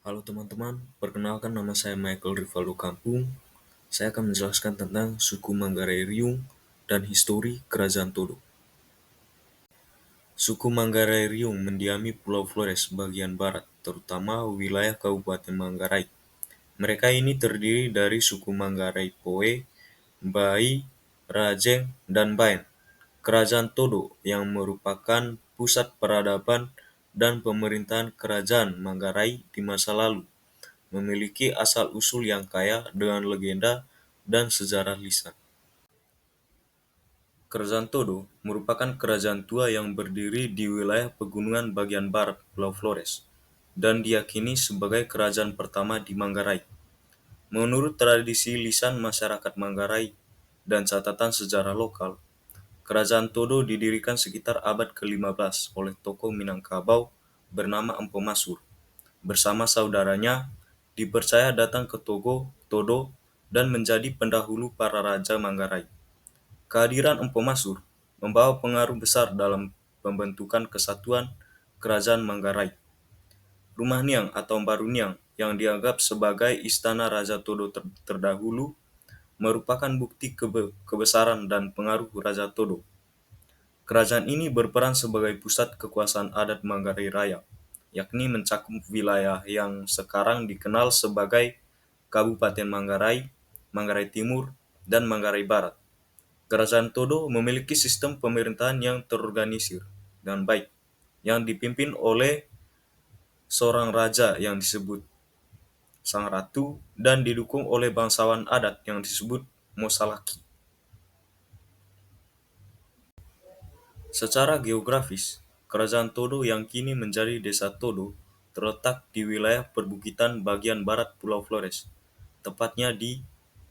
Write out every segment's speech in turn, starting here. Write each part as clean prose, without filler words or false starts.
Halo teman-teman, perkenalkan nama saya Michael Rivaldo Kampung. Saya akan menjelaskan tentang suku Manggarai Riung dan histori Kerajaan Todo. Suku Manggarai Riung mendiami Pulau Flores bagian barat, terutama wilayah Kabupaten Manggarai. Mereka ini terdiri dari suku Manggarai Poe, Bai, Rajeng, dan Baen. Kerajaan Todo yang merupakan pusat peradaban dan pemerintahan Kerajaan Manggarai di masa lalu memiliki asal-usul yang kaya dengan legenda dan sejarah lisan. Kerajaan Todo merupakan kerajaan tua yang berdiri di wilayah pegunungan bagian barat Pulau Flores dan diyakini sebagai kerajaan pertama di Manggarai. Menurut tradisi lisan masyarakat Manggarai dan catatan sejarah lokal, Kerajaan Todo didirikan sekitar abad ke-15 oleh tokoh Minangkabau bernama Empu Masur. Bersama saudaranya, dipercaya datang ke Todo dan menjadi pendahulu para raja Manggarai. Kehadiran Empu Masur membawa pengaruh besar dalam pembentukan kesatuan Kerajaan Manggarai. Rumah Niang atau Baru Niang yang dianggap sebagai istana Raja Todo terdahulu merupakan bukti kebesaran dan pengaruh Raja Todo. Kerajaan ini berperan sebagai pusat kekuasaan adat Manggarai Raya, yakni mencakup wilayah yang sekarang dikenal sebagai Kabupaten Manggarai, Manggarai Timur, dan Manggarai Barat. Kerajaan Todo memiliki sistem pemerintahan yang terorganisir dan baik, yang dipimpin oleh seorang raja yang disebut Sang Ratu dan didukung oleh bangsawan adat yang disebut Mosalaki. Secara geografis, Kerajaan Todo yang kini menjadi Desa Todo terletak di wilayah perbukitan bagian barat Pulau Flores, tepatnya di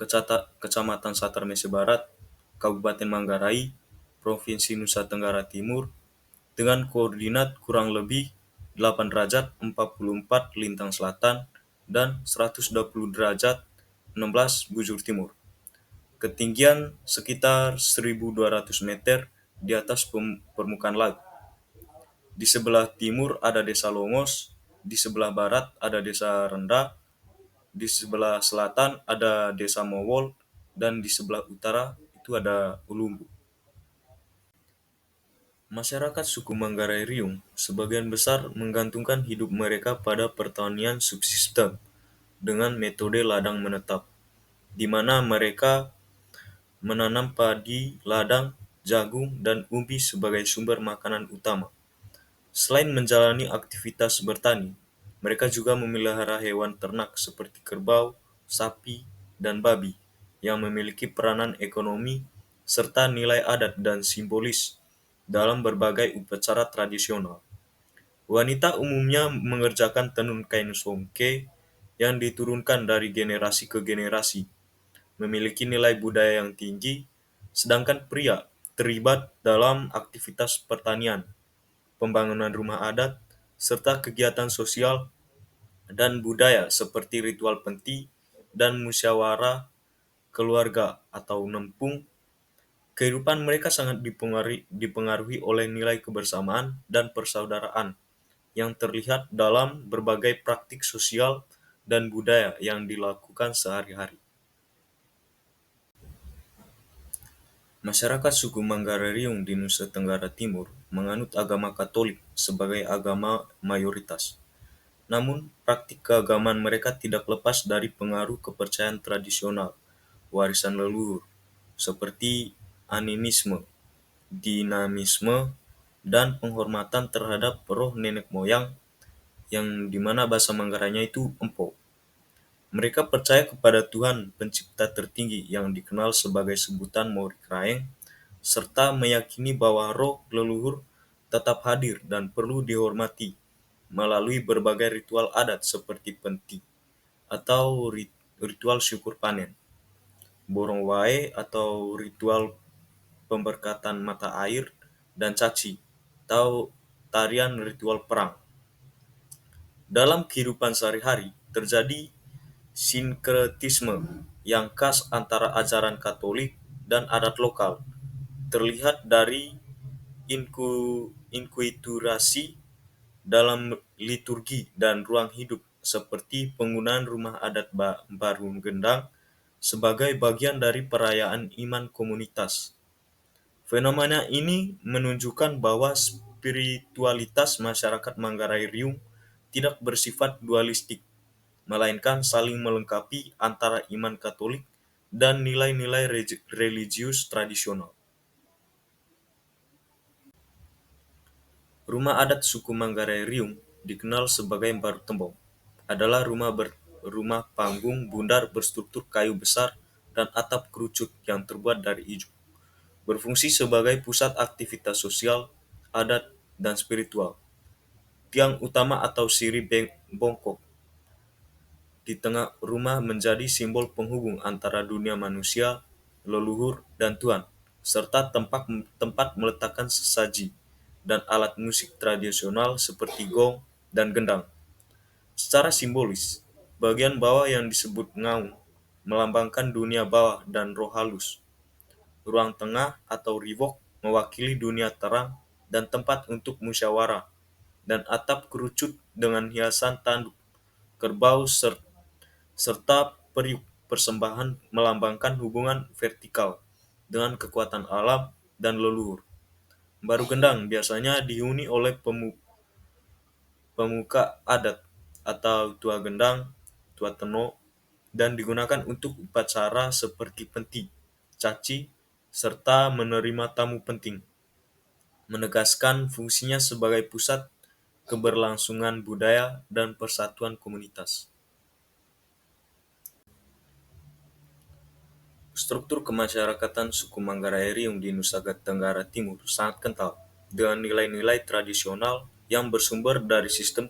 Kecamatan Satar Mese Barat, Kabupaten Manggarai, Provinsi Nusa Tenggara Timur, dengan koordinat kurang lebih 8 derajat 44 lintang selatan dan 120 derajat 16 bujur timur. Ketinggian sekitar 1.200 meter di atas permukaan laut. Di sebelah timur ada Desa Longos, di sebelah barat ada Desa Rendah, di sebelah selatan ada Desa Mowol, dan di sebelah utara itu ada Ulumbu. Masyarakat suku Manggarai Riung sebagian besar menggantungkan hidup mereka pada pertanian subsisten dengan metode ladang menetap, di mana mereka menanam padi, ladang, jagung, dan umbi sebagai sumber makanan utama. Selain menjalani aktivitas bertani, mereka juga memelihara hewan ternak seperti kerbau, sapi, dan babi yang memiliki peranan ekonomi serta nilai adat dan simbolis dalam berbagai upacara tradisional. Wanita umumnya mengerjakan tenun kain songke yang diturunkan dari generasi ke generasi, memiliki nilai budaya yang tinggi, sedangkan pria terlibat dalam aktivitas pertanian, pembangunan rumah adat, serta kegiatan sosial dan budaya seperti ritual penti dan musyawarah keluarga atau nempung. Kehidupan mereka sangat dipengaruhi oleh nilai kebersamaan dan persaudaraan yang terlihat dalam berbagai praktik sosial dan budaya yang dilakukan sehari-hari. Masyarakat suku Manggarai Riung di Nusa Tenggara Timur menganut agama Katolik sebagai agama mayoritas. Namun, praktik keagamaan mereka tidak lepas dari pengaruh kepercayaan tradisional, warisan leluhur, seperti animisme, dinamisme, dan penghormatan terhadap roh nenek moyang yang dimana bahasa Manggarainya itu empo. Mereka percaya kepada Tuhan pencipta tertinggi yang dikenal sebagai sebutan Morik Raeng, serta meyakini bahwa roh leluhur tetap hadir dan perlu dihormati melalui berbagai ritual adat seperti penti atau ritual syukur panen, borong wae atau ritual pemberkatan mata air, dan caci atau tarian ritual perang. Dalam kehidupan sehari-hari, terjadi sinkretisme yang khas antara ajaran Katolik dan adat lokal, terlihat dari inkulturasi dalam liturgi dan ruang hidup seperti penggunaan rumah adat baru gendang sebagai bagian dari perayaan iman komunitas. Fenomena ini menunjukkan bahwa spiritualitas masyarakat Manggarai Riung tidak bersifat dualistik, melainkan saling melengkapi antara iman Katolik dan nilai-nilai religius tradisional. Rumah adat suku Manggarai Riung, dikenal sebagai Baru Tembong, adalah rumah panggung bundar berstruktur kayu besar dan atap kerucut yang terbuat dari ijuk, berfungsi sebagai pusat aktivitas sosial, adat, dan spiritual. Tiang utama atau siri bongkok di tengah rumah menjadi simbol penghubung antara dunia manusia, leluhur, dan Tuhan, serta tempat meletakkan sesaji dan alat musik tradisional seperti gong dan gendang. Secara simbolis, bagian bawah yang disebut ngaung melambangkan dunia bawah dan roh halus. Ruang tengah atau rivok mewakili dunia terang dan tempat untuk musyawarah, dan atap kerucut dengan hiasan tanduk, kerbau, serta periuk persembahan melambangkan hubungan vertikal dengan kekuatan alam dan leluhur. Baru gendang biasanya dihuni oleh pemuka adat atau tua gendang, tua teno, dan digunakan untuk upacara seperti penti, caci, serta menerima tamu penting, menegaskan fungsinya sebagai pusat keberlangsungan budaya dan persatuan komunitas. Struktur kemasyarakatan suku Manggarai Riung di Nusa Tenggara Timur sangat kental, dengan nilai-nilai tradisional yang bersumber dari sistem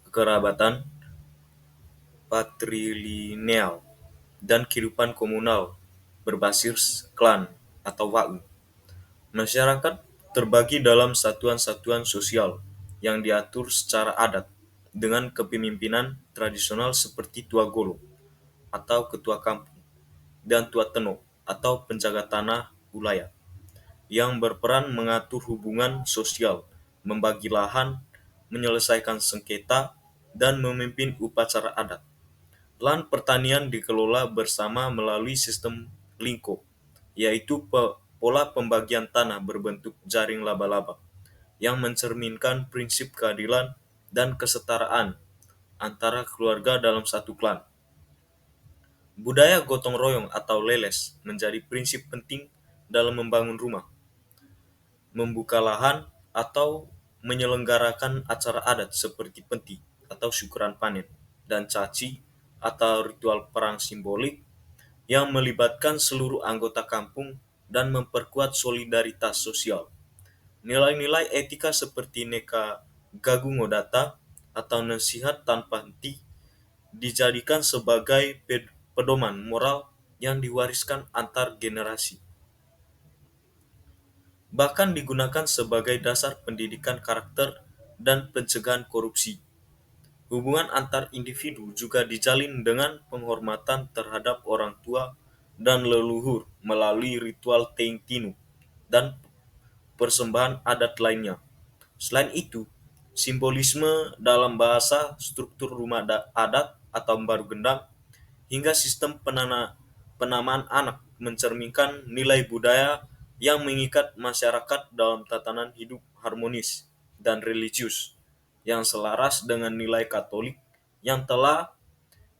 kekerabatan patrilineal dan kehidupan komunal berbasis klan atau wau. Masyarakat terbagi dalam satuan-satuan sosial yang diatur secara adat dengan kepemimpinan tradisional seperti tua golo atau ketua kampung dan tua teno atau penjaga tanah wilayah yang berperan mengatur hubungan sosial, membagi lahan, menyelesaikan sengketa, dan memimpin upacara adat. Lahan pertanian dikelola bersama melalui sistem lingko, yaitu pola pembagian tanah berbentuk jaring laba-laba, yang mencerminkan prinsip keadilan dan kesetaraan antara keluarga dalam satu klan. Budaya gotong royong atau leles menjadi prinsip penting dalam membangun rumah, membuka lahan, atau menyelenggarakan acara adat seperti penti atau syukuran panen, dan caci atau ritual perang simbolik yang melibatkan seluruh anggota kampung dan memperkuat solidaritas sosial. Nilai-nilai etika seperti neka gagung odata atau nasihat tanpa henti dijadikan sebagai pedoman moral yang diwariskan antar generasi. Bahkan digunakan sebagai dasar pendidikan karakter dan pencegahan korupsi. Hubungan antar individu juga dijalin dengan penghormatan terhadap orang tua dan leluhur melalui ritual Teing Tinu dan persembahan adat lainnya. Selain itu, simbolisme dalam bahasa, struktur rumah adat atau baru gendang, hingga sistem penamaan anak mencerminkan nilai budaya yang mengikat masyarakat dalam tatanan hidup harmonis dan religius yang selaras dengan nilai Katolik yang telah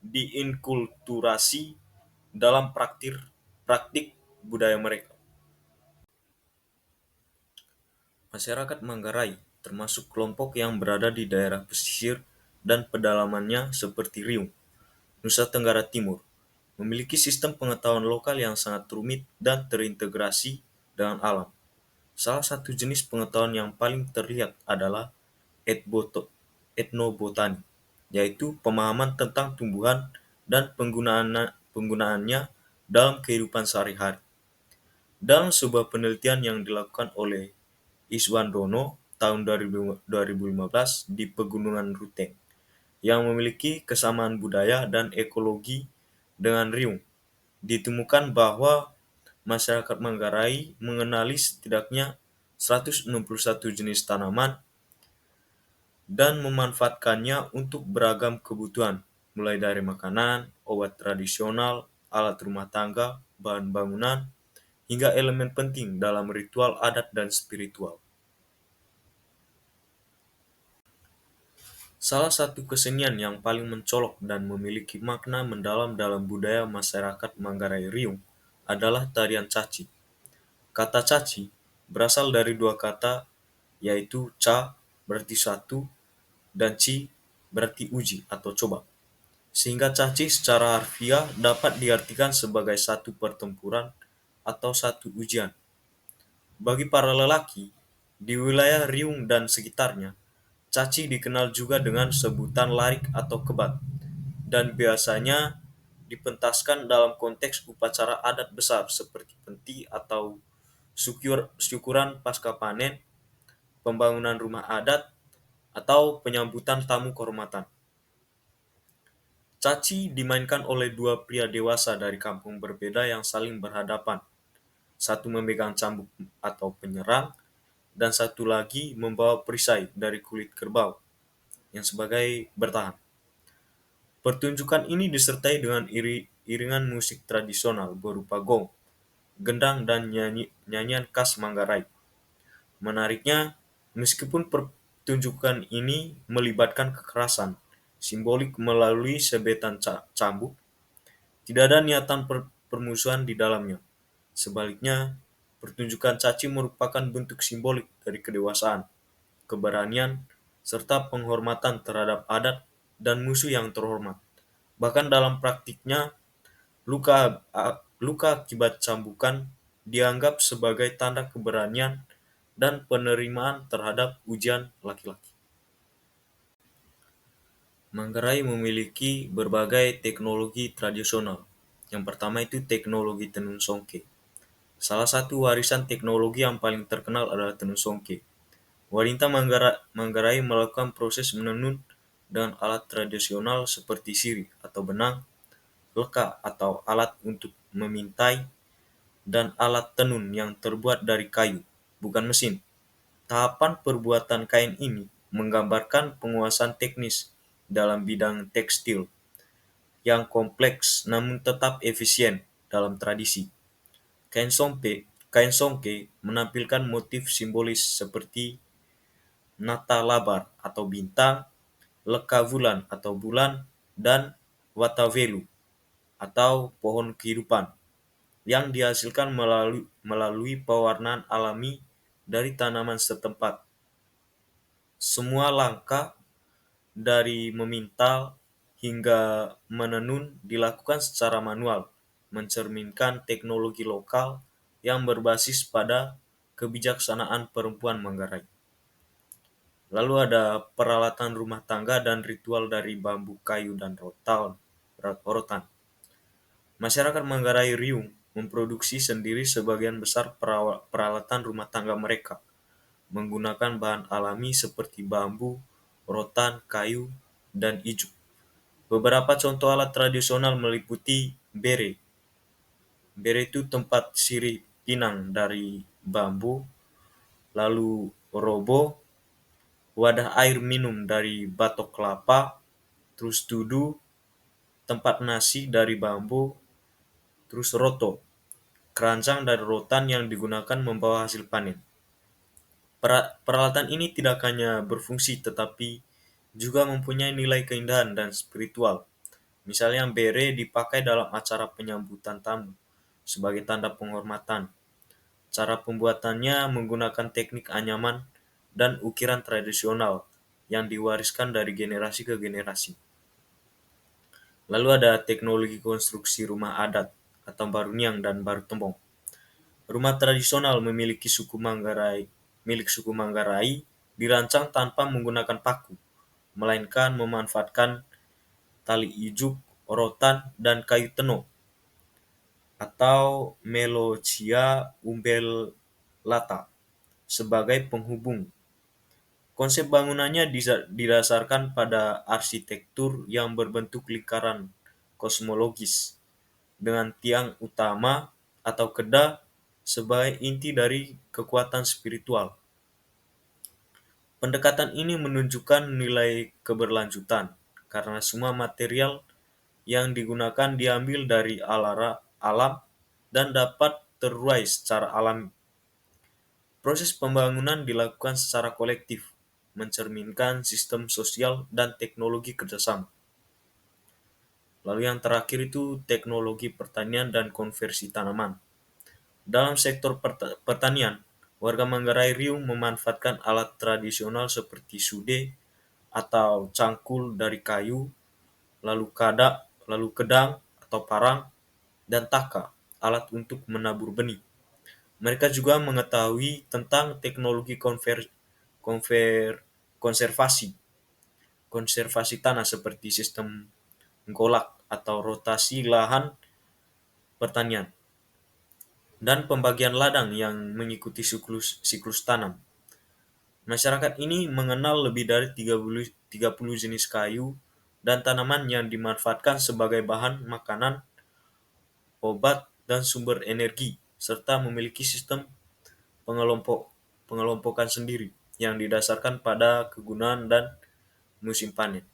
diinkulturasi dalam praktik budaya mereka. Masyarakat Manggarai termasuk kelompok yang berada di daerah pesisir dan pedalamannya seperti Riung, Nusa Tenggara Timur, memiliki sistem pengetahuan lokal yang sangat rumit dan terintegrasi dengan alam. Salah satu jenis pengetahuan yang paling terlihat adalah etnobotani, yaitu pemahaman tentang tumbuhan dan penggunaannya dalam kehidupan sehari-hari. Dalam sebuah penelitian yang dilakukan oleh Iswandono tahun 2015 di Pegunungan Ruteng, yang memiliki kesamaan budaya dan ekologi dengan Riung, ditemukan bahwa masyarakat Manggarai mengenali setidaknya 161 jenis tanaman, dan memanfaatkannya untuk beragam kebutuhan, mulai dari makanan, obat tradisional, alat rumah tangga, bahan bangunan, hingga elemen penting dalam ritual adat dan spiritual. Salah satu kesenian yang paling mencolok dan memiliki makna mendalam dalam budaya masyarakat Manggarai Riung adalah tarian caci. Kata caci berasal dari dua kata, yaitu ca berarti satu dan ci berarti uji atau coba. Sehingga caci secara harfiah dapat diartikan sebagai satu pertempuran atau satu ujian. Bagi para lelaki, di wilayah Riung dan sekitarnya, caci dikenal juga dengan sebutan larik atau kebat, dan biasanya dipentaskan dalam konteks upacara adat besar seperti penti atau syukuran pasca panen, pembangunan rumah adat, atau penyambutan tamu kehormatan. Caci dimainkan oleh dua pria dewasa dari kampung berbeda yang saling berhadapan. Satu memegang cambuk atau penyerang, dan satu lagi membawa perisai dari kulit kerbau yang sebagai bertahan. Pertunjukan ini disertai dengan iringan musik tradisional berupa gong, gendang, dan nyanyian khas Manggarai. Menariknya, meskipun pertunjukan ini melibatkan kekerasan simbolik melalui sebetan cambuk, tidak ada niatan permusuhan di dalamnya. Sebaliknya, pertunjukan caci merupakan bentuk simbolik dari kedewasaan, keberanian, serta penghormatan terhadap adat dan musuh yang terhormat. Bahkan dalam praktiknya, luka akibat cambukan dianggap sebagai tanda keberanian dan penerimaan terhadap ujian laki-laki. Manggarai memiliki berbagai teknologi tradisional. Yang pertama itu teknologi tenun songke. Salah satu warisan teknologi yang paling terkenal adalah tenun songke. Wanita Manggarai melakukan proses menenun dengan alat tradisional seperti sirih atau benang, leka atau alat untuk memintai, dan alat tenun yang terbuat dari kayu, bukan mesin. Tahapan perbuatan kain ini menggambarkan penguasaan teknis dalam bidang tekstil yang kompleks namun tetap efisien dalam tradisi. Kain songke menampilkan motif simbolis seperti nata labar atau bintang, leka bulan atau bulan, dan watavelu atau pohon kehidupan yang dihasilkan melalui pewarnaan alami dari tanaman setempat. Semua langkah dari memintal hingga menenun dilakukan secara manual, mencerminkan teknologi lokal yang berbasis pada kebijaksanaan perempuan Manggarai. Lalu ada peralatan rumah tangga dan ritual dari bambu, kayu, dan rotan. Masyarakat Manggarai Riung memproduksi sendiri sebagian besar peralatan rumah tangga mereka, menggunakan bahan alami seperti bambu, rotan, kayu, dan ijuk. Beberapa contoh alat tradisional meliputi bere. Bere itu tempat sirih pinang dari bambu, lalu robo, wadah air minum dari batok kelapa, terus tudu, tempat nasi dari bambu, terus roto, keranjang dari rotan yang digunakan membawa hasil panen. Peralatan ini tidak hanya berfungsi tetapi juga mempunyai nilai keindahan dan spiritual. Misalnya bere dipakai dalam acara penyambutan tamu sebagai tanda penghormatan. Cara pembuatannya menggunakan teknik anyaman dan ukiran tradisional yang diwariskan dari generasi ke generasi. Lalu ada teknologi konstruksi rumah adat atau baruniang dan baru tembong. Rumah tradisional milik suku Manggarai dirancang tanpa menggunakan paku, melainkan memanfaatkan tali ijuk, rotan, dan kayu tenau atau melochia umbellata sebagai penghubung. Konsep bangunannya didasarkan pada arsitektur yang berbentuk lingkaran kosmologis dengan tiang utama atau kedah sebagai inti dari kekuatan spiritual. Pendekatan ini menunjukkan nilai keberlanjutan karena semua material yang digunakan diambil dari alam dan dapat terurai secara alami. Proses pembangunan dilakukan secara kolektif, mencerminkan sistem sosial dan teknologi kerjasama. Lalu yang terakhir itu teknologi pertanian dan konversi tanaman. Dalam sektor pertanian, warga Manggarai Riau memanfaatkan alat tradisional seperti sude atau cangkul dari kayu, lalu kedang atau parang, dan taka, alat untuk menabur benih. Mereka juga mengetahui tentang teknologi konver- konservasi, konservasi tanah seperti sistem golak atau rotasi lahan pertanian, dan pembagian ladang yang mengikuti siklus tanam. Masyarakat ini mengenal lebih dari 30 jenis kayu dan tanaman yang dimanfaatkan sebagai bahan makanan, obat, dan sumber energi, serta memiliki sistem pengelompok pengelompokan sendiri yang didasarkan pada kegunaan dan musim panen.